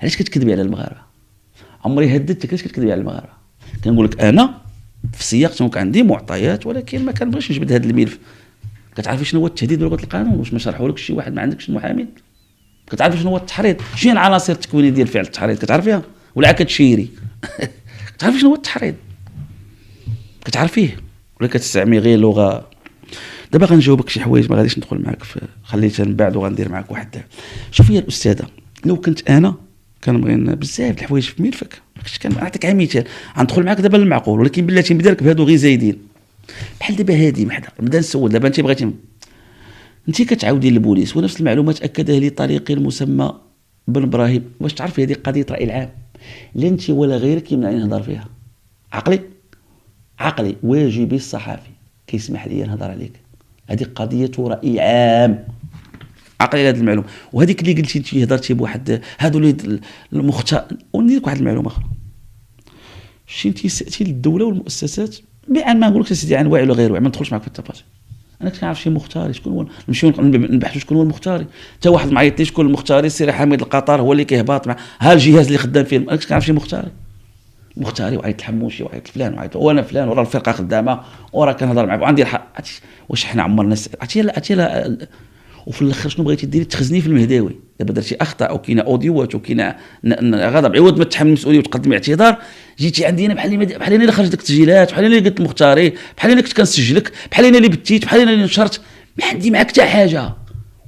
علاش كتكذبي على المغاربه؟ عمري هددتك علاش كتكذبي على المغاربه؟ كنقول لك انا في السياق كان عندي معطيات، ولكن ما كنبغيش نجبد هذا الملف. كتعرفي شنو هو التهديد بلغه القانون؟ واش ما شرحولك شي واحد ما عندكش المحامي؟ كتعرفي شنو هو التحريض؟ شنو العناصر التكوينيه ديال فعل التحريض؟ كتعرفيها ولا كتشيري؟ كتعرفي شنو هو التحريض؟ كتعرفيه ولا كتستعملي غير لغه؟ دابا غنجاوبك شي حوايج، ما غاديش ندخل معاك في خليتها من بعد، وغندير معاك واحد. شوفي يا الاستاذه، لو كنت انا كنبغي بزاف د الحوايج في ملفك، كنت كنعطيك على مثال غندخل معاك دابا للمعقول، ولكن بلاتي بدالك بهادو غير زايدين. بحال دابا هادي محدا نبدا نسول دابا، انت بغيتي انت كتعاودي للبوليس ونفس المعلومات اكدها لي طريقي المسمى بن ابراهيم. واش تعرفي هذه قضيه راي العام؟ لا انت ولا غيرك يمنعني نهضر فيها. عقلي واجبي الصحفي كيسمح لي نهضر عليك. هذه قضيه راي عام، عقلي هذه المعلومه. وهذيك اللي قلتي انت هضرتي بواحد هادو اللي المختار، وندير واحد المعلومه اخرى. شتي انت ساتي للدوله والمؤسسات بعين، ما نقولكش سيدي عن واعي ولا غير واعي، ما ندخلش معك في التفاصيل. انا كنعرف شي مختاري شكون هو، نمشيو نبحثوا شكون هو المختاري. حتى واحد ما عيط لي شكون المختاري، سير حميد القطار هو اللي كيهبط مع ها الجهاز اللي خدام فيه. انا كنعرف شي مختاري وعيط الحموشي وعيط فلان وعيط وانا فلان، ورا الفرقه خدامه، ورا كنهضر معاه وعندي الحق. واش حنا عمرنا عرفتي؟ وفي الاخر شنو بغيتي ديري؟ تخزني في المهداوي. دابا درتي اخطاء وكاينه اوديوات وكاينه غضب، عوض ما تحمل المسؤوليه وتقدمي اعتذار، جيتي عندي انا بحال انا اللي خرجت لك التسجيلات، بحال انا اللي قلت المختاري، بحال انا كنت كنسجلك، بحال انا اللي بتيت، بحال انا اللي نشرت. ما عندي معاك حتى حاجه،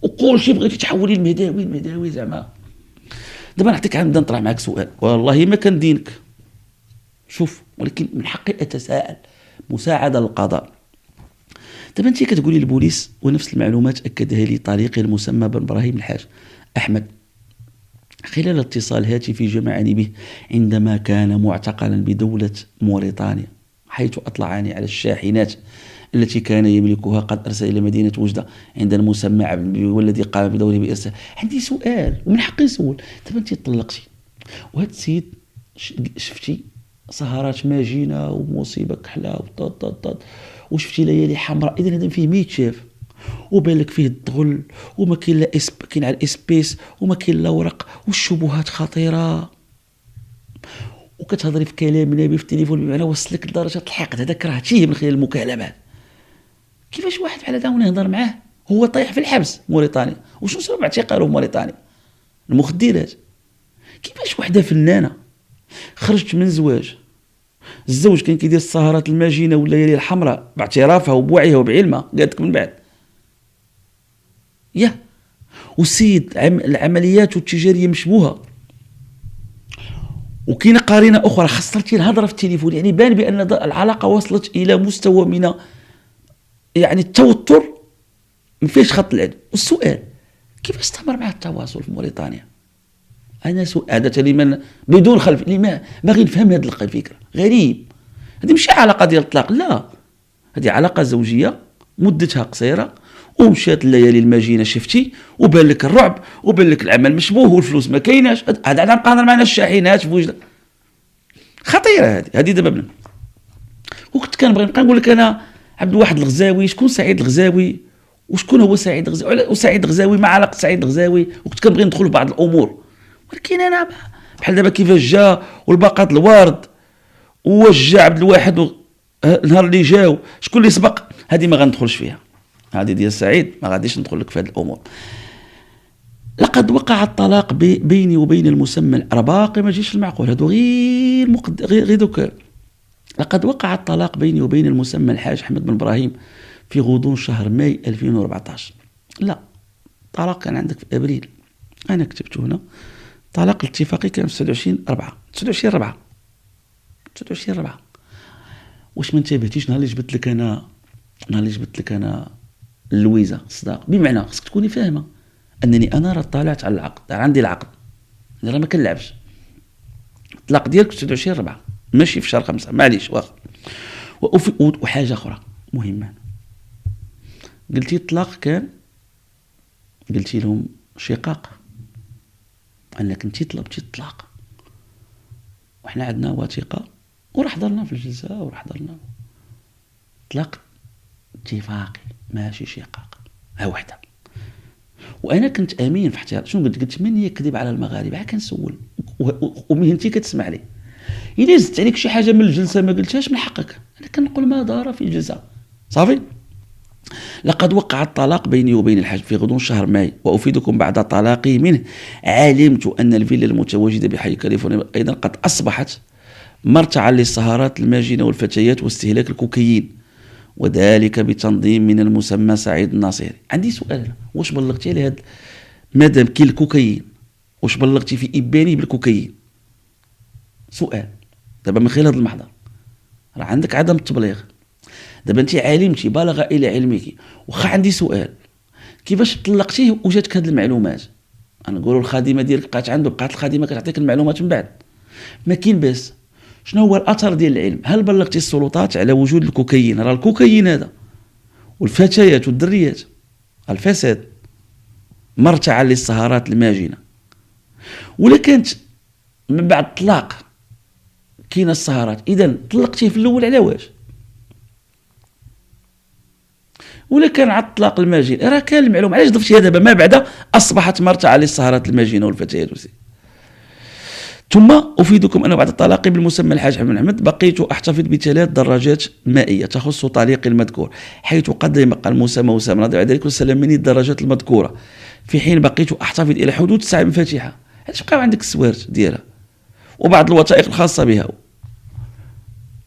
وكل شيء بغيتي تحولي المهداوي زعما. دابا نعطيك نبدا نطرح معاك سؤال، والله ما كندينك، شوف، ولكن من حقي اتساءل مساعده للقضاء. دابا انت كتقولي البوليس ونفس المعلومات اكدها لي طريقي المسمى بن ابراهيم الحاج احمد خلال اتصال هاتفي جمعني به عندما كان معتقلا بدولة موريتانيا، حيث اطلعني على الشاحنات التي كان يملكها قد ارسل الى مدينة وجدة عند المسمى عبد والذي قام بدوره بارسال. عندي سؤال ومن حقي نسول. دابا انت طلقتي وهذا السيد شفتي سهرات ماجنه ومصيبه كحله وشفتي ليالي حمراء، اذا هذا فيه 100 شاف، وبان لك فيه الدغل، وما كاين لا كاين على الاسبيس، وما كاين لا ورق، والشبهات خطيره، وكتهضري في كلام نابي في التليفون بمعنى وصل لك لدرجه الحقد. هذا كرهتيه من خلال المكالمات. كيفاش واحد بحال هذا ونهضر معاه هو طايح في الحبس موريتانيا؟ وشنو سبب اعتقاله في موريتانيا؟ المخدرات. كيفاش وحده فنانه خرجت من زواج، الزوج كان كيدير السهرات الماجنه والليالي الحمراء باعترافها وبوعيها وبعلمها، قالت لك من بعد والسيد العمليات التجاريه مشبوهه، وكاينه قرينه اخرى خسرتي الهضره في التليفون، يعني بان بان العلاقه وصلت الى مستوى من يعني التوتر ما فيش خط العدل. والسؤال كيف استمر معه التواصل في موريتانيا؟ انا هذا لمن بدون خلف لما باغي نفهم هذه الفكره. غريب، هذه ماشي علاقه ديال الطلاق، لا، هذه علاقه زوجيه مدتها قصيره، ومشات الليالي الماجنه شفتي، وبان لك الرعب، وبان لك العمل مشبوه، والفلوس ما كايناش. هذا عاد قادر معنا الشاحنات في وجده خطيره. هذه دابا بنا. وكنت كنبغي نبقى نقول لك انا عبد الواحد الغزاوي، شكون سعيد الغزاوي، وشكون هو سعيد الغزاوي، وسعيد الغزاوي ما علاقه سعيد الغزاوي، وكنت كنبغي ندخل في بعض الامور. ولكن انا بحال دابا كيفاش جا والباقات الورد، واش جا عبد الواحد النهار اللي جاو، شكون اللي سبق، هذه ما غندخلش فيها. هذه ديال سعيد ما غاديش ندخل لك في هذه الامور. لقد وقع الطلاق بيني وبين المسمى باقي ما جيش المعقول، هادو غير دوك. لقد وقع الطلاق بيني وبين المسمى الحاج احمد بن ابراهيم في غضون شهر ماي 2014. لا، الطلاق كان عندك في ابريل، انا كتبته هنا. الطلاق الاتفاقي كان في 29/4. واش ما انتبهتيش نهار اللي جبت لك انا اللويزه الصداق؟ بمعنى خصك تكوني فاهمه انني انا راه طالعت على العقد، عندي العقد، راه ما كنلعبش. الطلاق ديالك في 29/4 ماشي في شهر 5، معليش واخا. وحاجه اخرى مهمه، قلتي الطلاق كان، قلتي لهم شقاق، انك انت طلبتي الطلاق، وحنا عندنا وثيقه وراه حضرنا في الجلسه وراه حضرنا. طلاق اتفاقي ماشي شقاق، ها وحده. وانا كنت امين في احترام. شنو قلت من يكذب على المغاربه؟ كنسول ومهنتي كتسمح لي. الا زدت عليك شي حاجه من الجلسه ما قلتهاش من حقك. انا كنقول ما دار في الجلسه صافي. لقد وقع الطلاق بيني وبين الحاج في غضون شهر ماي، وأفيدكم بعد طلاقي منه علمت أن الفيلا المتواجدة بحي كاليفورنيا أيضا قد أصبحت مرتعا للسهرات الماجنة والفتيات واستهلاك الكوكايين، وذلك بتنظيم من المسمى سعيد الناصري. عندي سؤال هنا، واش بلغتي على هذا مادام كاين الكوكايين، واش بلغتي في إباني بالكوكايين؟ سؤال دابا من خلال هذا المحضر، راه عندك عدم التبليغ. دابا انت علمتي بالغ الى علمك. واخا عندي سؤال، كيفاش طلقتيه وجاتك هذه المعلومات؟ نقولوا الخادمه ديالك بقات عنده، بقات الخادمه كتعطيك المعلومات من بعد. ما كاين باس. شنو هو الاثر ديال العلم؟ هل بلغتي السلطات على وجود الكوكايين؟ راه الكوكايين هذا والفتيات والدريات الفساد مرتعا للسهرات الماجنه. ولا كانت من بعد الطلاق كاين السهرات، اذا طلقتيه في الاول على واش؟ ولا كان على الطلاق الماجن راه كان المعلومه، علاش ضفتي دابا ما بعد اصبحت مرتعه للسهرات الماجنه والفتيات ثم افيدكم ان بعد الطلاق بالمسمى الحاج محمد احمد بقيت احتفظ بثلاث دراجات مائيه تخص طليقي المذكور، حيث قدم المسمى وسام رضي الله عنه وسلم مني الدراجات المذكوره، في حين بقيت احتفظ الى حدود 9 مفاتيحها. علاش بقاو عندك السوارت ديالها وبعض الوثائق الخاصه بها؟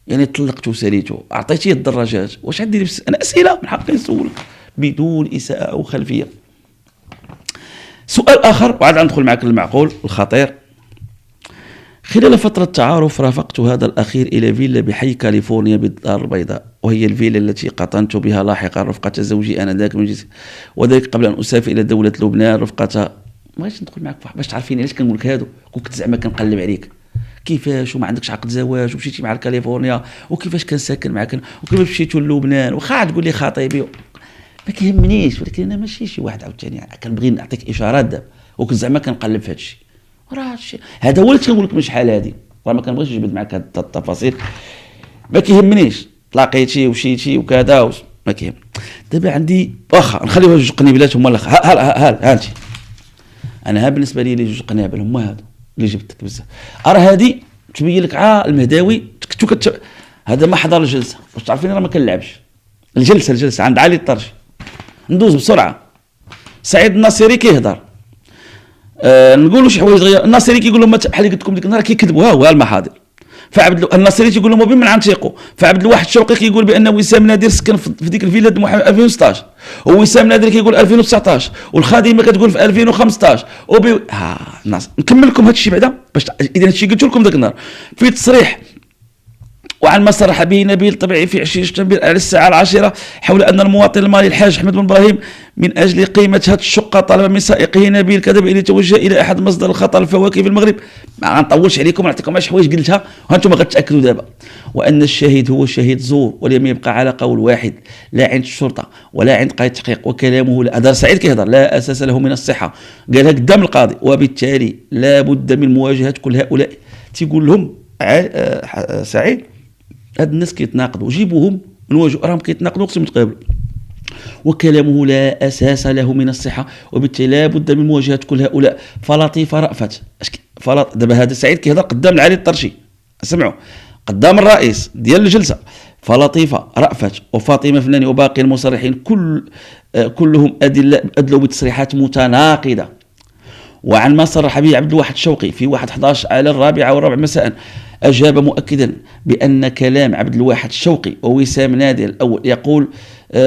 يعني طلقت وساليته، اعطيتيه الدراجات، واش عندي نفس انا اسئله من حقي نسولك بدون اساءه او خلفيه. سؤال اخر وعاد ندخل معك المعقول الخطير. خلال فترة تعارف رافقت هذا الأخير إلى فيلا بحي كاليفورنيا بالدار البيضاء، وهي الفيلا التي قطنت بها لاحقا رفقة زوجي آنذاك من جنس، وذلك قبل أن أسافر إلى دولة لبنان رفقة. ما بغيتش ندخل معك باش تعرفيني علاش كنقول لك هادو، كنت زعما كنقلب عليك كيفاش وما عندكش عقد زواج ومشيتي مع كاليفورنيا، وكيفاش كنساكن معاك، وكيفاش مشيتوا للبنان، واخا تقول لي خطيبي ما كيهمنيش، ولكن انا ماشي شي واحد عاوتاني كنبغي نعطيك اشارات دابا، وكنت زعما كنقلب في هذا الشيء. راه هادشي هذا هو اللي تنقول لك من شحال هادي، راه ما كنبغيش نجبد معاك هاد التفاصيل، ما كيهمنيش تلاقيتي ومشيتي وكذا ما كيهم. دابا عندي واخا نخليوها جوج قنيبلات هما الاخ، ها انت انا بالنسبه لي جوج قنابل هما هادو اللي جبتك بزاف. راه هادي تبين لك المهداوي هذا ما حضر الجلسه، واش تعرفين راه ما كنلعبش الجلسه عند علي الطرشي. ندوز بسرعه. سعيد الناصري كيهضر، نقولوا شي حوايج غير. الناصري كيقول لهم بحال اللي قلت لكم ديك النهار كيكذبوا، ها هو المحاضر. فعبد الناصري تيقول لهم من عن تيقوا. فعبد الواحد الشوقي كيقول بان وسام نادر سكن في ديك الفيلا 2016، ووسام نادر كيقول 2019، والخادمه كتقول في 2015 الناس نكمل لكم هذا الشيء بعدا باش اذا هذا الشيء قلت لكم ذاك النهار في تصريح. وعن ما صرح به نبيل طبيعي في 20 شتنبر على الساعة 10 حول أن المواطن المالي الحاج أحمد بن إبراهيم من أجل قيمة هذه الشقة طلب من سائقه نبيل كذب أن يتوجه إلى أحد مصدر الخطر الفواكه في المغرب. ما غنطولش عليكم، نعطيكم واش حوايج قلتها وانتم غتأكدوا دابا. وأن الشاهد هو شهيد زور ولم يبقى على قول واحد، لا عند الشرطة ولا عند قائد التحقيق، وكلامه هذا سعيد كيهضر لا أساس له من الصحة، قالها قدام القاضي، وبالتالي لا بد من مواجهة كل هؤلاء. تيقول لهم سعيد هاد الناس كيتناقضوا، جيبوهم نواجهوا، راهم كيتناقضوا اقسم متقابل، وكلامه لا اساس له من الصحه، وبالتالي لا بد من مواجهه كل هؤلاء. فلطيفه رأفت دابا هذا سعيد كيهضر قدام العلي الطرشي، اسمعوا قدام الرئيس ديال الجلسه. فلطيفه رأفت وفاطمه فناني وباقي المصرحين كلهم ادلوا بتصريحات متناقضه. وعن ما صرح به عبد الواحد الشوقي في 1/11 على 4:15 مساء، أجاب مؤكدا بأن كلام عبد الواحد الشوقي ووسام نادر الأول يقول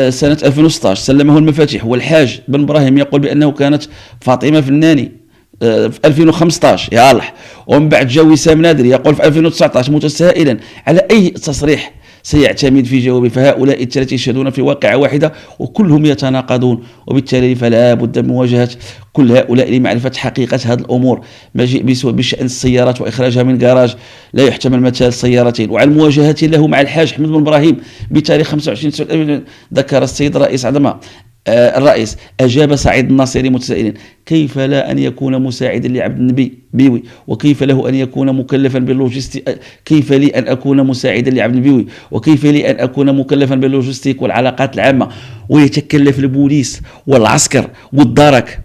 سنة 2016 سلمه المفاتيح، والحاج بن إبراهيم يقول بأنه كانت فاطمة فناني في 2015 يا الله، ومن بعد جاء وسام نادر يقول في 2019 متسائلا على أي تصريح سيعتمد في جوابه. فهؤلاء الثلاثة يشهدون في واقعة واحدة وكلهم يتناقضون، وبالتالي فلا بد من مواجهة كل هؤلاء لمعرفة حقيقة هذه الأمور. مجيء بشأن السيارات وإخراجها من جراج لا يحتمل مثال سيارتين. وعن مواجهة له مع الحاج أحمد بن إبراهيم بتاريخ 25 ذكر السيد الرئيس عندما الرئيس أجاب سعيد الناصري متسائلا كيف لا أن يكون مساعدا لعبد النبي بيوي، وكيف له أن يكون مكلفا باللوجستيك، كيف لي أن أكون مساعدا لعبد النبي وكيف لي أن أكون مكلفا باللوجستيك والعلاقات العامة، ويتكلف البوليس والعسكر والدرك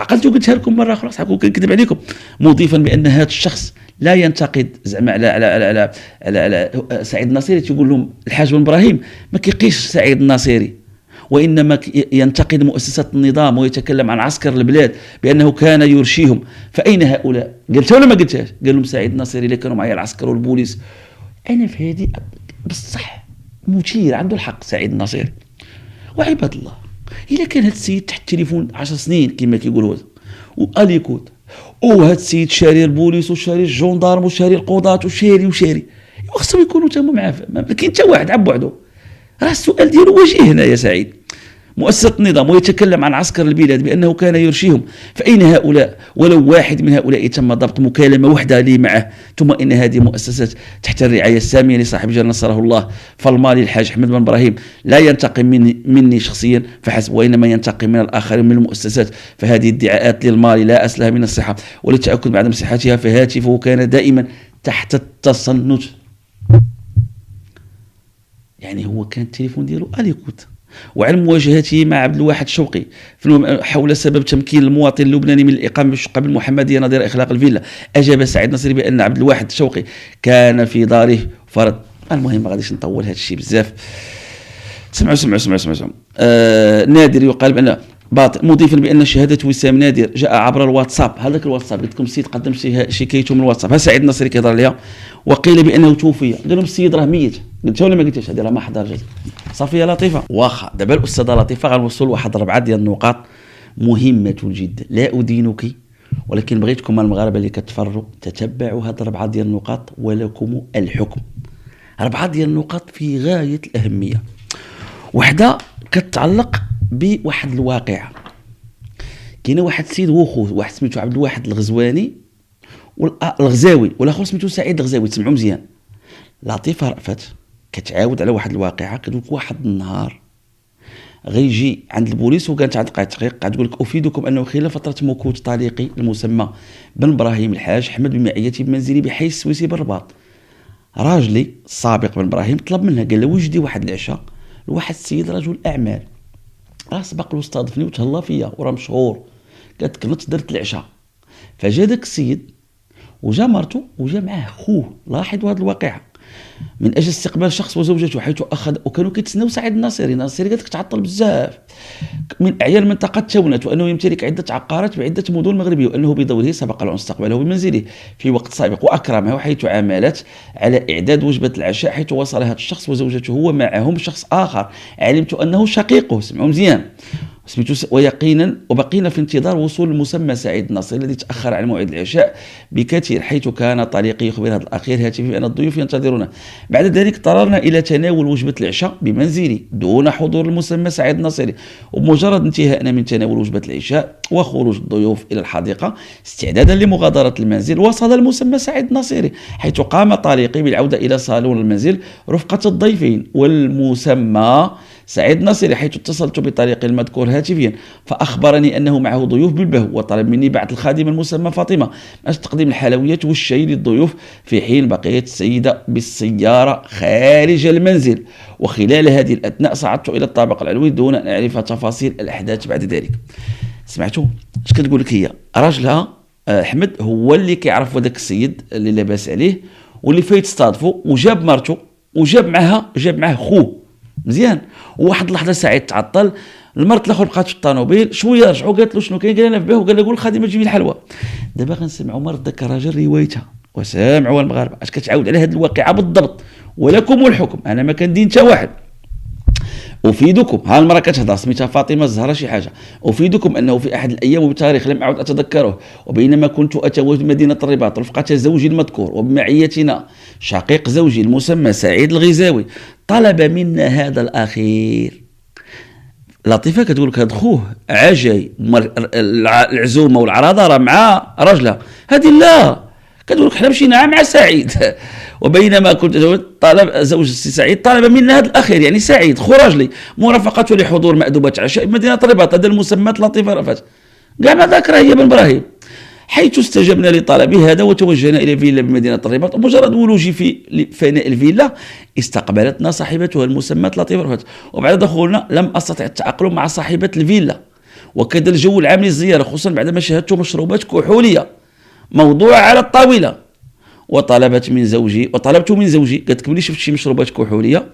عقلت وقلتها لكم مره اخرى، صح كنكذب عليكم، مضيفا بان هذا الشخص لا ينتقد زعما على سعيد الناصري، تيقول لهم الحاج بن ابراهيم ما كيقيش سعيد الناصري، وانما ينتقد مؤسسات النظام ويتكلم عن عسكر البلاد بانه كان يرشيهم. فاين هؤلاء؟ قلتها ولا ما قلتهاش؟ قال لهم سعيد الناصري اللي كانوا معايا العسكر والبوليس. انا في هذه بصح مثير، عنده الحق سعيد الناصري. وعباد الله، الا كان هذا السيد تحت التليفون 10 سنين كما كيقولوا واليكود، وهذا السيد شاري البوليس وشاري الجندارم وشاري القضاة وشاري خصهم يكونوا تما معاه، ما كاين حتى واحد عب وحده. راه السؤال ديالو واجه هنا يا سعيد، مؤسسة النظام ويتكلم عن عسكر البلاد بأنه كان يرشيهم، فأين هؤلاء؟ ولو واحد من هؤلاء تم ضبط مكالمة وحدة لي معه. ثم إن هذه مؤسسات تحت الرعاية السامية لصاحب جل نصره الله، فالمالي الحاج أحمد بن إبراهيم لا ينتقم مني شخصيا فحسب، وإنما ينتقم من الآخرين من المؤسسات. فهذه ادعاءات للمالي لا أصل لها من الصحة، وللتأكد بعدم صحتها فهاتفه كان دائما تحت التصنت. يعني هو كان التليفون ديالو اليكوت. وعلى مواجهته مع عبد الواحد شوقي حول سبب تمكين المواطن اللبناني من الإقامة بالشقة بالمحمدية نظير إخلاق الفيلا، أجاب سعيد الناصري بأن عبد الواحد شوقي كان في داره فرض. المهم ما غاديش نطول هذا الشيء بزاف. سمعوا. نادر يقال بأن باطل، مضيفا بأن شهادة وسام نادر جاء عبر الواتساب. هذاك الواتساب قلت لكم السيد قدم شكايته من الواتساب، ها سعيد الناصري كيهضر عليها. وقيل بأنه توفي، قال لهم السيد راه ميت. قلتها ولا ما قلتهاش؟ هذه راه ما حضرتش. صافي يا لطيفه. واخا دابا الاستاذه لطيفه غنوصل واحد 4 ديال النقاط مهمه جدا. لا ادينك، ولكن بغيتكم المغاربه اللي كتفرجوا تتبعوا هاد 4 ديال النقاط ولكم الحكم. 4 ديال النقاط في غايه الاهميه. وحده كتعلق بواحد الواقعه. كاينه واحد السيد وخوه، واحد سميتو عبد الواحد الغزواني الغزاوي، والاخر سميتو سعيد الغزاوي. تسمعوا مزيان. لطيفه رأفت كتعاود على واحد الواقعه، كتقول واحد النهار غيجي عند البوليس وكانت عند قاعه التحقيق، قاعد تقول لك افيدكم انه خلال فتره مكوث طليقي المسمى بن ابراهيم الحاج احمد بمعيتي بمنزلي بحي السويسي بالرباط، راجلي السابق بن ابراهيم طلب منها، قال له وجدي واحد العشاء لواحد السيد رجل اعمال، راه سبق له استضافني وتهلا فيا وراه مشهور. قالت كنت درت العشاء، فجا داك السيد وجا مرته وجا معاه خوه. لاحظوا هذه الواقعه. من اجل استقبال شخص وزوجته، حيث اخذ وكانوا كيتسناو سعيد الناصري. الناصري قالت لك تعطل بزاف من اعيان منطقه تونت، وانه يمتلك عده عقارات بعده مدن مغربيه، وانه بدوره سبق له ان استقبله بمنزله في وقت سابق واكرمه، حيث عملت على اعداد وجبه العشاء، حيث وصل هذا الشخص وزوجته ومعهم شخص اخر علمت انه شقيقه. سمعوا مزيان. ويقينا وبقينا في انتظار وصول المسمى سعيد الناصري الذي تأخر عن موعد العشاء بكثير، حيث كان طريقي يخبر هذا الأخير هاتفي بأن الضيوف ينتظرونه. بعد ذلك اضطررنا إلى تناول وجبة العشاء بمنزلي دون حضور المسمى سعيد الناصري، وبمجرد انتهائنا من تناول وجبة العشاء وخروج الضيوف إلى الحديقة استعدادا لمغادرة المنزل، وصل المسمى سعيد الناصري، حيث قام طريقي بالعودة إلى صالون المنزل رفقة الضيفين والمسمى سعيد الناصري، حيث اتصلت بطريق المذكور هاتفيا فأخبرني أنه معه ضيوف بالبهو، وطلب مني بعث الخادمة المسمى فاطمة من تقديم الحلويات والشاي للضيوف، في حين بقيت السيدة بالسيارة خارج المنزل. وخلال هذه الأثناء صعدت إلى الطابق العلوي دون أن أعرف تفاصيل الأحداث بعد ذلك. سمعتوا اش كتقول لك هي؟ راجلها أحمد هو اللي كيعرف هذاك السيد اللي لاباس عليه واللي فايت تصادفوا، وجاب مرته وجاب معاه خوه. مزيان. وواحد اللحظه سعيد تعطل، المرت الاخر بقات في الطوموبيل، شويه رجعوا قالت له شنو كاين، قال انا في باه، وقال له قول الخادمه تجيب لي الحلوى. دابا غنسمعوا مرت ذاك الراجل روايتها، وسامعوا المغاربه اش كتعاود على هذه الواقعه بالضبط، ولكم الحكم. انا ما كندين حتى واحد. افيدكم، ها المراه كتهضر سميتها فاطمه الزهراء شي حاجه، افيدكم انه في احد الايام وبتاريخ لم اعد اتذكره، وبينما كنت اتواجد مدينه الرباط رفقه زوجي المذكور وبمعيتنا شقيق زوجي المسمى سعيد الغزاوي، طلب منا هذا الاخير. لطيفه كتقول لك هذا خوه عجاي العزومه والعراضه راه مع راجلها، هذه لا كتقول لك حنا مشينا مع سعيد. وبينما كنت طلب زوج السي سعيد طلب منا هذا الاخير يعني سعيد خو راجلي مرافقته لحضور مأدبة عشاء بمدينه الرباط. هذا المسمى لطيفه رفات كاع ما ذكرها هي بن ابراهيم، حيث استجبنا لطلبه هذا وتوجهنا الى فيلا بمدينه الرباط. ومجرد ولوجي في فناء الفيلا استقبلتنا صاحبتها المسمى لطيفه رفات، وبعد دخولنا لم استطع التأقلم مع صاحبه الفيلا، وكذا الجو العام للزيارة خصوصا بعدما شاهدت مشروبات كحولية موضوعة على الطاولة. وطلبت من زوجي قالت لك ملي شفت شي مشروبات كحولية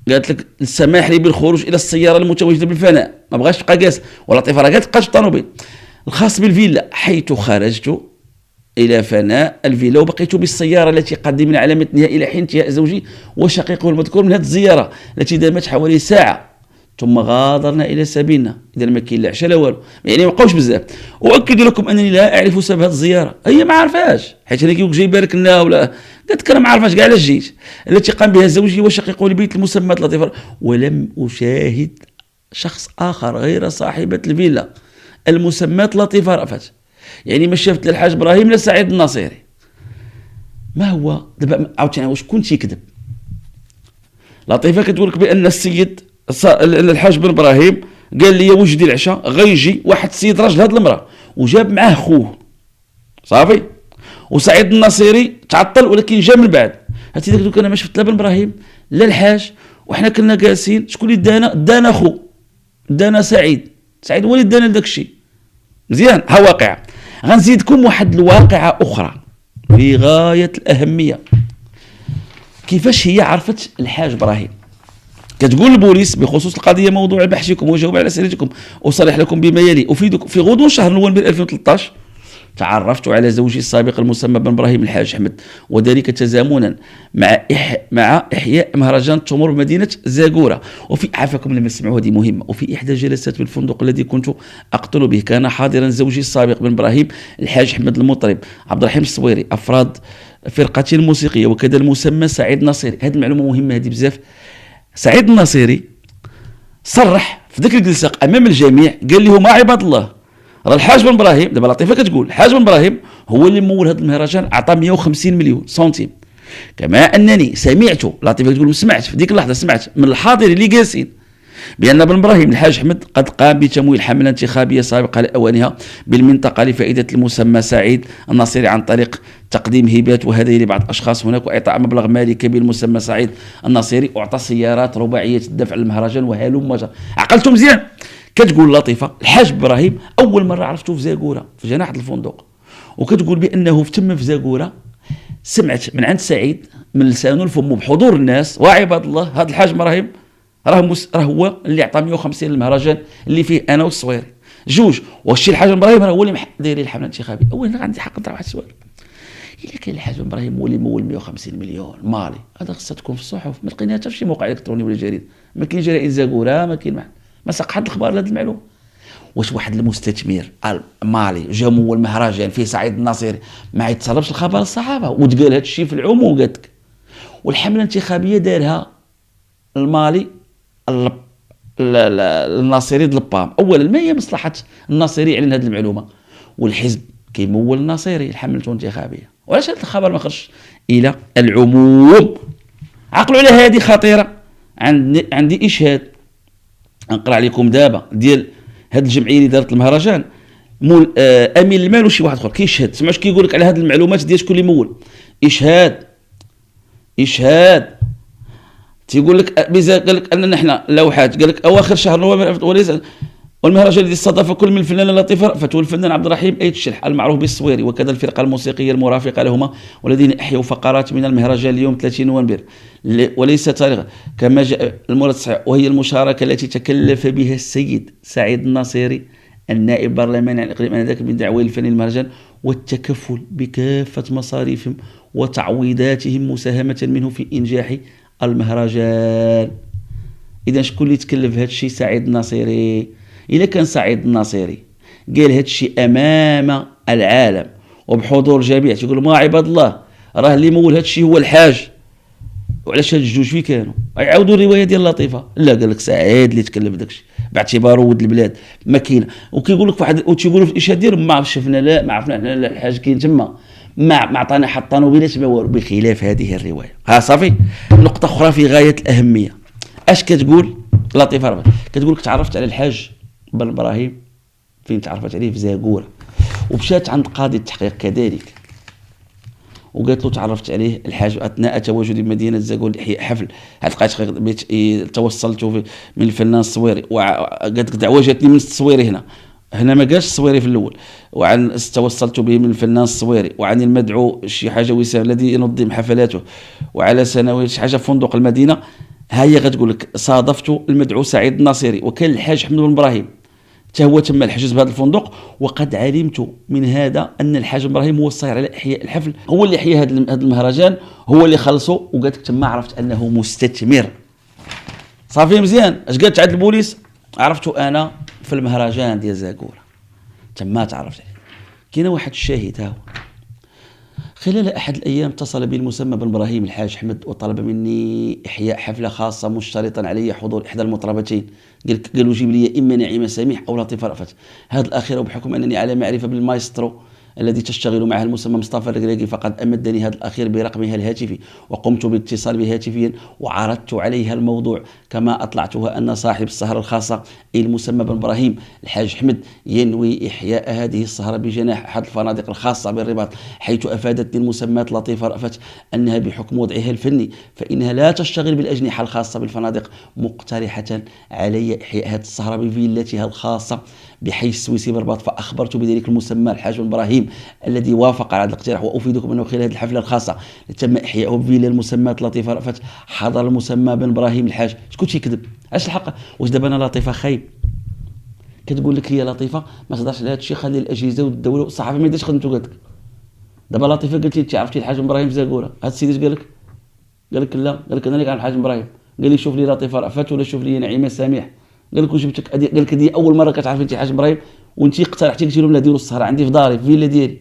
قالت لك السماح لي بالخروج إلى السيارة المتواجدة بالفناء، ما بغاش تبقى جالس. ولطيفة راه قالت تبقى في الطوموبيل الخاص بالفيلا، حيث خرجت إلى فناء الفيلا وبقيت بالسيارة التي قدمنا علامتها إلى حين انتهاء زوجي وشقيقه المذكور من هذه الزيارة التي دامت حوالي ساعة، ثم غادرنا إلى سبيلنا. إذا ما كاين لا عشاء لا والو، يعني ما بقاوش بزاف. وأؤكد لكم أنني لا أعرف سبب هذه الزيارة، هي ما عرفاش، حيت أنا كيقول جاي يبارك لنا ولا قالت لك أنا ما عرفاش كاع علاش جيت، التي قام بها زوجي وشقيقه لبيت المسمات لطيفة. ولم أشاهد شخص آخر غير صاحبة الفيلا المسمات لطيفة رأفت، يعني ما شافت لا الحاج إبراهيم لا سعيد الناصيري. ما هو دابا عاوتاني واش كنت يكذب؟ لطيفة كتقول لك بأن السيد الحاج بن إبراهيم قال لي وجدي العشاء غيجي واحد السيد راجل هاد المرأة وجاب معاه خوه صافي، وسعيد الناصيري تعطل ولكن جا من بعد. هاتي داك دوك انا ما شفت لا بن إبراهيم لا الحاج، وحنا كنا جالسين شكون اللي دانا خو دانا سعيد هو اللي دانا لداك الشيء مزيان. ها واقعة غنزيدكم واحد الواقعة أخرى في غاية الأهمية. كيفاش هي عرفت الحاج إبراهيم؟ كتقول البوليس بخصوص القضية موضوع بحثكم وجاوب على أسئلتكم أصرح لكم بما يلي. أفيدكم في غضون شهر نوفمبر 2013 تعرفت على زوجي السابق المسمى بن إبراهيم الحاج أحمد، وذلك تزامنا مع إحياء مهرجان التمر بمدينة زاغورة. وفي عافاكم لما تسمعوا هذه مهمة. وفي إحدى جلسات في الفندق الذي كنت أقتل به كان حاضرا زوجي السابق بن إبراهيم الحاج أحمد المطرب عبد الرحيم الصويري، أفراد فرقة الموسيقية، وكذا المسمى سعيد الناصيري. هذه المعلومة مهمة هذه بزاف. سعيد الناصيري صرح في ذيك الجلسة أمام الجميع قال لهم عباد الله راه الحاج بن إبراهيم، دابا لطيفة كتقول الحاج بن إبراهيم هو اللي مول هذا المهرجان، عطى 150 مليون سنتيم. كما أنني سمعت، لطيفة كتقول سمعت في ذيك اللحظة سمعت من الحاضرين اللي جالسين بأن بن إبراهيم الحاج أحمد قد قام بتمويل حملة انتخابية سابقة لأوانها بالمنطقة لفائدة المسمى سعيد الناصيري عن طريق تقديم هبات وهدايا لبعض الأشخاص هناك وإعطاء مبلغ مالي كبير المسمى سعيد الناصيري، وأعطى سيارات رباعية الدفع للمهرجان وهلم جرى. عقلتوا مزيان؟ كتقول لطيفة الحاج إبراهيم أول مرة عرفته في زاغورة في جناح الفندق، وكتقول بأنه تم في زاغورة سمعت من عند سعيد من لسانه لفمه بحضور الناس وعباد الله هذا الحاج إبراهيم راه هو اللي عطى 150 للمهرجان اللي فيه انا والصويري جوج. والشي الحاج ابراهيم راه هو اللي داير الحمله الانتخابيه. اولا عندي حق نطرح واحد السؤال، الا كان الحاج ابراهيم هو اللي مول 150 مليون مالي هذا خصها تكون في الصحف، ما لقيناها حتى في شي موقع الكتروني ولا جريده، ما كاين جرائد زاغورة، ما كاين ما ساق حد الخبر لهذه المعلومه. واش واحد المستثمر مالي جا مول مهرجان فيه سعيد الناصيري ما يتسربش الخبر للصحافه وتقال هذا الشيء في العموم قالت؟ والحمله الانتخابيه دارها المالي الناصيري دلبام. اولا ما هي مصلحه الناصيري يعلن هذه المعلومه؟ والحزب كيمول الناصيري الحمله الانتخابيه، وعلاش هذا الخبر ما خرجش الى العموم؟ عقلوا على هذه خطيره. عندي اشهاد نقرا عليكم دابا ديال هذه الجمعيه اللي دارت المهرجان، مول امين المال وشي واحد اخر كيشهد. سمعوا كيقول لك على هذه المعلومات ديال شكون اللي مول. اشهاد تيقول لك قال لك اننا احنا لوحات، قال لك اواخر شهر نوفمبر وليس والمهرجان الذي استضاف كل من الفنان اللطيف رأفت والفنان عبد الرحيم أيد الشلح المعروف بالصويري وكذا الفرقة الموسيقية المرافقة لهما، والذين أحيوا فقرات من المهرجان اليوم 30 نوفمبر وليس تاريخ كما جاء المورد الصحيح، وهي المشاركة التي تكلف بها السيد سعيد الناصيري النائب البرلماني عن الإقليم آنذاك من دعوة الفني المهرجان والتكفل بكافة مصاريفهم وتعويضاتهم مساهمة منه في إنجاح المهرجان. إذا شكون اللي تكلف هذا الشيء؟ سعيد الناصيري. إذا كان سعيد الناصيري قال هذا الشيء أمام العالم وبحضور جميع تيقول ما عباد الله راه اللي مول هذا الشيء هو الحاج، وعلاش هاد الجوج فين كانوا؟ يعاودوا الروايه ديال لطيفه. لا قال لك سعيد اللي تكلف داك الشيء باعتباره ولد البلاد ما كاين. وكيقول لك واحد وتيقولوا في الاشهاد ديالهم ما شفنا لا ما عرفنا لا الحاج كاين تما ما عطانا حتى طانوبيلات ما والو، بخلاف هذه الروايه. ها صافي. نقطه اخرى في غايه الاهميه، اش كتقول لطيفه ربع؟ كتقول لك تعرفت على الحاج بن إبراهيم فين تعرفت عليه؟ في زاغورة، ومشات عند قاضي التحقيق كذلك وقالت له تعرفت عليه الحاج اثناء تواجدي بمدينه زاكول لاحياء حفل. هاد لقيت توصلت من الفنان الصويري، وقالت لك دعوه جاتني من التصويري هنا ما قالش الصويري في الاول، وعن توصلت به من الفنان الصويري، وعن المدعو شي حاجه وسام الذي ينظم حفلاته، وعلى سنوات شي حاجه في فندق المدينه. ها هي غتقول لك صادفت المدعو سعيد الناصري، وكان الحاج حمد بن ابراهيم حتى هو تم الحجز بهذا الفندق. وقد علمت من هذا ان الحاج ابراهيم هو الصاير على احياء الحفل، هو اللي احيا هذا المهرجان، هو اللي خلصه. وقالت لك تما عرفت انه مستثمر. صافي مزيان. اش قالت عند البوليس؟ عرفته انا في المهرجان ديال زاكوره، تما تعرفت عليه. كاين واحد الشاهد ها هو. خلال احد الايام اتصل بي المسمى بن ابراهيم الحاج احمد وطلب مني احياء حفله خاصه مشترطا علي حضور احدى المطربتين. قالوا جيب لي اما نعيمه سميح او لطيفه رأفت. هذا الاخير وبحكم انني على معرفه بالمايسترو الذي تشتغل معه المسمى مصطفى الركراكي، فقد امدني هذا الاخير برقمها الهاتفي، وقمت بالاتصال بها هاتفيا وعرضت عليها الموضوع، كما اطلعتها ان صاحب السهره الخاصه المسمى بن ابراهيم الحاج احمد ينوي احياء هذه السهره بجناح احد الفنادق الخاصه بالرباط، حيث افادتني المسمى لطيفه رأفت انها بحكم وضعها الفني فانها لا تشتغل بالاجنحه الخاصه بالفنادق، مقترحه علي احياء هذه السهره بفيلتها الخاصه بحيث سويسي بالرباط. فاخبرت بذلك المسمى الحاج بن ابراهيم الذي وافق على هذا الاقتراح. وافيدكم انه خلال هذه الحفله الخاصه تم احياء بفيلا المسمى لطيفه رأفت حضر المسمى بن ابراهيم الحاج. شكون تيكذب؟ اش الحق؟ واش دابا انا لطيفه خايب كتقول لك هي لطيفه ما تقدرش لهذا الشيء؟ خلي الاجهزه والدوله والصحافه ما يديرش خدمته. قالت لك دابا لطيفه قلتي انت عرفتي الحاج بن ابراهيم زاكوره. هذا السيد اش قال لك؟ قال لك لا، قال لك انا اللي كنعرف الحاج بن ابراهيم. قال لي شوف لي لطيفه رأفت ولا شوف لي نعيمه سميح. قال لك وجبتك؟ قال لك هذه اول مره كتعرف انت الحاج ابراهيم وانت اقترحتي قلتي لهم لا ديروا السهره عندي في داري في فيلا ديالي.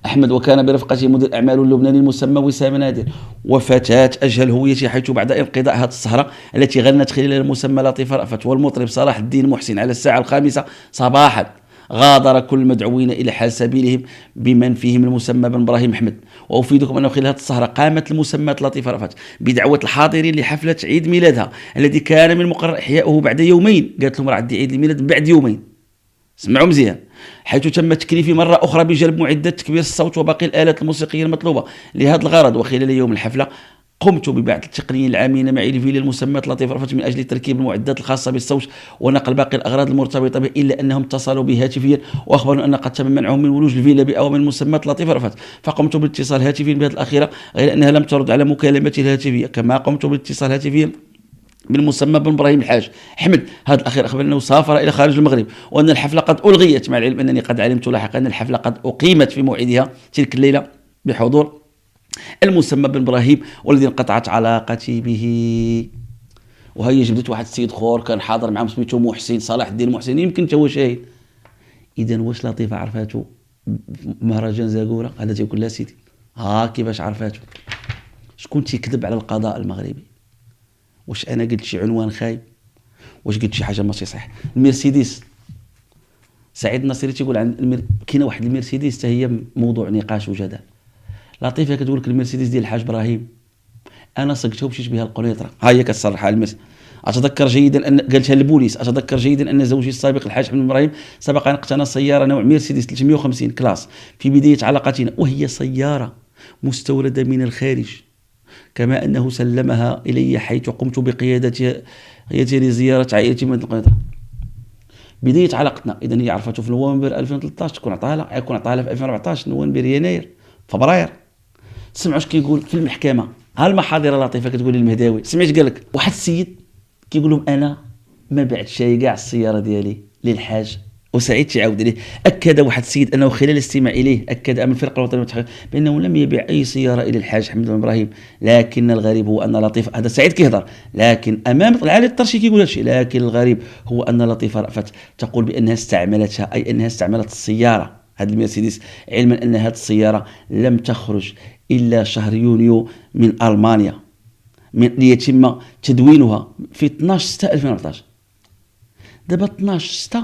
احمد وكان برفقته مدير اعمال اللبناني المسمى وسام نادر وفتاه اجهل هويته، حيث بعد انقضاء هذه السهره التي غنت خلال المسمى لطيفه رأفت والمطرب صلاح الدين محسن على الساعه 5 صباحا، غادر كل المدعوين الى حال سبيلهم بمن فيهم المسمى بن ابراهيم احمد. وافيدكم انه خلال هذه السهره قامت المسمى لطيفه رأفت بدعوه الحاضرين لحفله عيد ميلادها الذي كان من المقرر احياؤه بعد يومين. قالت لهم راه عندي عيد الميلاد بعد يومين، سمعوا مزيان، حيث تم تكليفي مرة أخرى بجلب معدات تكبير الصوت وباقي الآلات الموسيقية المطلوبة لهذا الغرض. وخلال يوم الحفلة قمت ببعث التقنيين العاملين معي لفيلا المسمى لطيفة رأفت من أجل تركيب المعدات الخاصة بالصوت ونقل باقي الأغراض المرتبطة به، إلا أنهم اتصلوا بي هاتفيا وأخبروا أن قد تم منعهم من ولوج الفيلا بأوامر المسمى لطيفة رأفت. فقمت بالاتصال هاتفيا بهذه الأخيرة غير أنها لم ترد على مكالمتي الهاتفية. كما قمت بالاتصال هاتفيا بالمسمى بن ابراهيم الحاج احمد. هذا الاخير اخبر انه سافر الى خارج المغرب وان الحفله قد الغيت، مع العلم انني قد علمت لاحقا ان الحفله قد اقيمت في موعدها تلك الليله بحضور المسمى بن ابراهيم والذي انقطعت علاقتي به. وهي جبدت واحد السيد خور كان حاضر معهم سميتو محسن صلاح الدين محسن، يمكن تا هو شاهد. اذا واش لطيفه عرفاتو مهرجان زاكوره؟ هذا تيقول لا سيدي كيفاش عرفاتو؟ شكون تيكذب على القضاء المغربي؟ واش انا قلت شي عنوان خايب؟ واش قلت شي حاجه ماشي صح؟ المرسيدس سعيد الناصري تيقول عن كاينه واحد المرسيدس حتى هي موضوع نقاش وجدل. لطيفه كتقول لك المرسيدس ديال الحاج ابراهيم انا صقتها ومشيت بها القنيطره. ها هي كتصرح على اتذكر جيدا ان قالتها للبوليس، اتذكر جيدا ان زوجي السابق الحاج حمد ابراهيم سبق ان اقتنى سياره نوع مرسيدس 350 كلاس في بدايه علاقتنا، وهي سياره مستورده من الخارج، كما أنه سلمها إلي حيث قمت بقيادتها لزيارة عائلتي من القنيطرة. بداية علاقتنا إذن هي عرفته في نوفمبر 2013، يكون عطاها لها في 2014 نوفمبر يناير فبراير. سمعوا اش كيقول في المحكمة. ها المحاضرة لطيفة كتقول لي المهداوي سمعت قال لك واحد السيد كيقول لهم أنا ما بعتش كاع السيارة ديالي للحاج. وسعيد تعاود عليه اكد واحد السيد انه خلال الاستماع اليه اكد امن الفرقه الوطنيه المتحركه بانه لم يبيع اي سياره الى الحاج حمد بن ابراهيم، لكن الغريب هو ان لطيفه، هذا سعيد كيهضر لكن امام العالي الطرشي كيقول هادشي، لكن الغريب هو ان لطيفه رأفت تقول بانها استعملتها، اي انها استعملت السياره هذه المرسيدس، علما ان هذه السياره لم تخرج الا شهر يونيو من المانيا ليتم تدوينها في 12/6/2014. دابا 12/6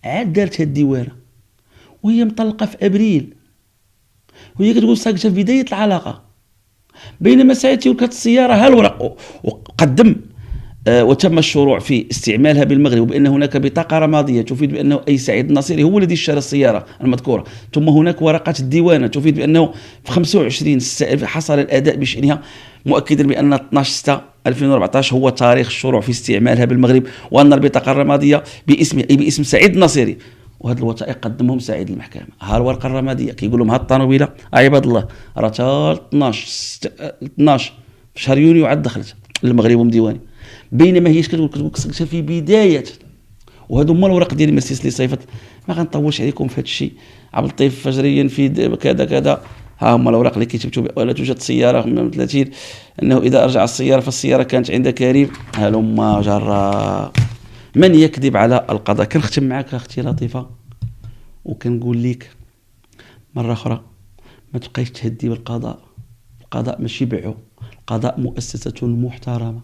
عاد دارت هاد الديوانه وهي مطلقه في ابريل، وهي كتقول ساقتها في بدايه العلاقه، بينما ساعتها كانت السياره ها الورق وقدم وتم الشروع في استعمالها بالمغرب، وبأن هناك بطاقة رمادية تفيد بأنه أي سعيد الناصري هو الذي اشترى السيارة المذكورة. ثم هناك ورقة الديوانة تفيد بأنه في 25/6 حصل الأداء بشأنها، مؤكدا بأن 12/6/2014 هو تاريخ الشروع في استعمالها بالمغرب، وأن البطاقة الرمادية باسم سعيد الناصري. وهذه الوثائق قدمهم سعيد للمحكمة. ها الورقة الرمادية كيقول لهم ها الطنوبيلة عباد الله راه تا 12 في شهر يونيو عاد دخلت للمغرب ومديواني، بينما هي كتقول في بداية. وهذو هما الوراق ديال مرسيس اللي صيفط. ما غنطولش عليكم في هذا الشيء. عبد اللطيف فجريا في كذا كذا، ها هما الأوراق اللي كيتبتوا ولا توجد سيارة من 30 أنه إذا أرجع السيارة فالسيارة كانت عند كريم. هلما جرى. من يكذب على القضاء؟ كنختم معك أختي لطيفة وكنقول لك مرة أخرى ما تبقايش تهدي بالقضاء. القضاء ماشي بيعو، القضاء مؤسسة محترمة.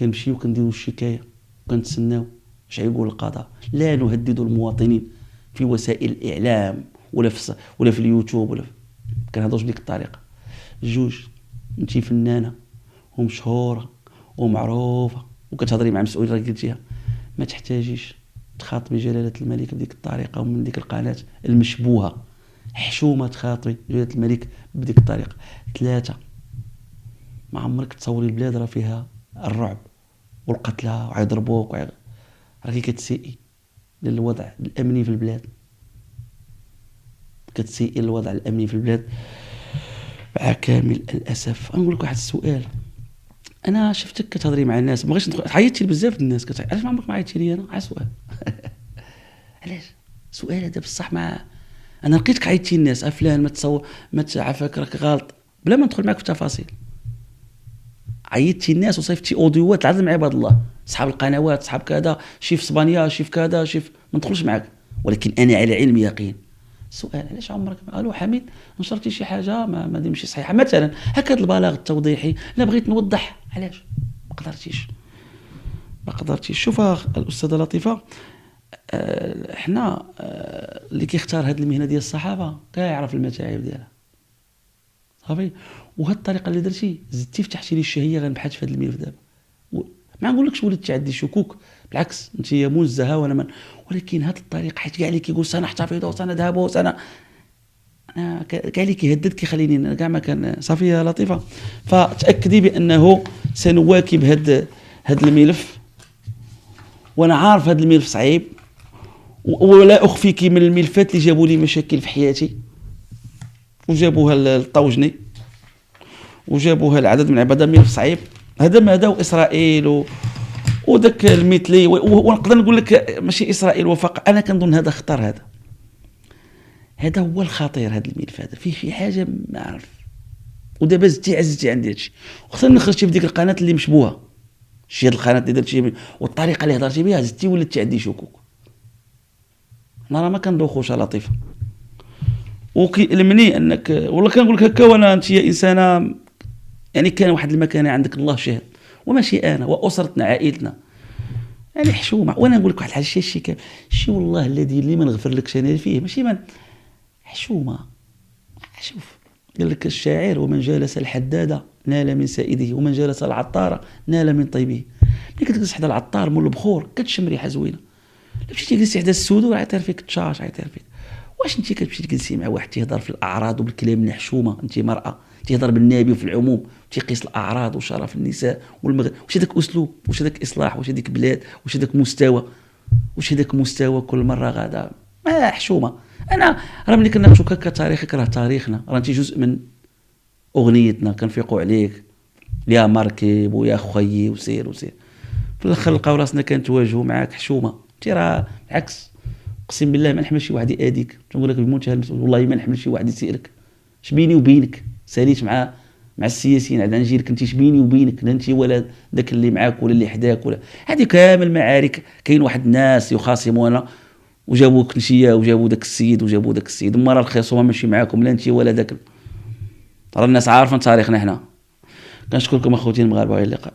كنمشيو كنديرو الشكاية وكنتسناو اش يقول القضاء. لا نهدد المواطنين في وسائل الإعلام ولا في اليوتيوب ولا كنهضروش بديك الطريقة. جوج انتي فنانة ومشهورة ومعروفة وكتهضري مع مسؤولين راه قلتيها، ما تحتاجيش تخاطبي جلالة الملك بديك الطريقة ومن ديك القناة المشبوهة. حشومة تخاطبي جلالة الملك بديك الطريقة. 3 ما عمرك تصوري البلاد راه فيها الرعب والقتلى ويضربوك راكي كتسيئي للوضع الأمني في البلاد، كتسيئي للوضع الأمني في البلاد مع كامل الأسف. نقول لك واحد السؤال، انا شفتك كتهضري مع الناس، ما بغيتش ندخل، عيطتي لبزاف الناس علاش ما عمرك ما عيطتي لي انا؟ على سؤال علاش سؤال هذا بصح مع انا لقيتك عيطتي للناس فلان ما تصور ما تعافاك راك غلط بلا ما ندخل معك في تفاصيل. عيطتي الناس وصيفتي اوديوات العظم عباد الله، اصحاب القنوات اصحاب كذا، شي في اسبانيا شي في كذا شي في ما ندخلش معك، ولكن انا على علم يقين. سؤال علاش عمرك قالوا حميد نشرتي شي حاجه ما دي ماشي صحيحه مثلا هكا البلاغ التوضيحي، لا بغيت نوضح علاش ما قدرتيش. شوف الاستاذه لطيفه، احنا اللي كيختار هذه المهنه ديال الصحافه كيعرف المتاعب ديالها صافي. وهاد الطريقه اللي درتي زدتي فتحتي لي الشهيه غنبحث في هذا الملف دابا. ما نقولكش وليت عندي شكوك، بالعكس انت منزهه وانا من، ولكن هاد الطريقه حيت كاع اللي كيقول سنحتفظ وسنذهب انا كاع اللي كيهدد كيخليني انا كاع ما كان صافي يا لطيفه. فتاكدي بانه سنواكب هاد الملف، وانا عارف هاد الملف صعيب ولا اخفيك من الملفات اللي جابوا لي مشاكل في حياتي وجابوها للطوجني وجابوها العدد من العباد. ملف صعيب هذا واسرائيل وداك المثلي ونقدر نقول لك ماشي اسرائيل وفقط، انا كنظن هذا خطر، هذا هو الخطير. هذا الملف هذا فيه شي حاجه ما عرف. ودابا زدتي عزتي عندي هادشي، وخصنا خرجتي في ديك القناه اللي مشبوهه، شي هاد القناه اللي درتي والطريقه اللي هضرتي بها زدتي ولات عندي شكوك. انا راه ما كندوخوش لطيفه وكيلمني انك والله كنقول لك هكا، وانا انت انسانه يعني كان واحد المكانه عندك الله شاهد، وماشي انا واسرتنا عائلتنا يعني حشومه. وانا نقول لك واحد الحاجه شي والله الذي اللي ما نغفر لكش انا فيه ماشي من حشومه. شوف قال لك الشاعر ومن جالس الحداده نال من سائده ومن جالس العطار نال من طيبه. ملي كتجلس حدا العطار مول البخور كتشم ريحه زوينه، لا مشيتي جلستي حدا السودو راه عيطير فيك تشاش عيطير فيك. واش انت كتمشي تجلسي مع واحد تيهضر في الاعراض وبالكلام اللي حشومه، انت مراه تيهضر بالنبي وفي العموم تيقيس الاعراض وشرف النساء والمغرب، واش هذاك اسلوب؟ واش هذاك اصلاح؟ واش هذيك بلاد؟ واش هذاك مستوى؟ واش هذاك مستوى كل مره غادا ما حشومه. انا راه ملي كنناقشوا كتاريخك راه تاريخنا، راه انت جزء من اغنيتنا كنفيقوا عليك يا مركب ويا خويي وسير في الاخر لقاو راسنا كنتواجهوا معاك حشومه. انت راه بالعكس اقسم بالله ما نحمل شي واحد ياديك، تنقول لك بمنتهى المسؤوليه والله ما نحمل شي واحد يسالك اش بيني وبينك. ساليت مع السياسيين عاد نجي لك انت اش بيني وبينك، لا انت ولا داك اللي معاك ولا اللي حداك ولا هذه كامل معارك. كاين واحد الناس يخاصمونا وجابوا كنشيه وجابوا داك السيد وما راه الخصومه ماشي معاكم لا انت ولا داك. راه الناس عارفه تاريخنا حنا. كنشكركم اخوتي المغاربه والى اللقاء.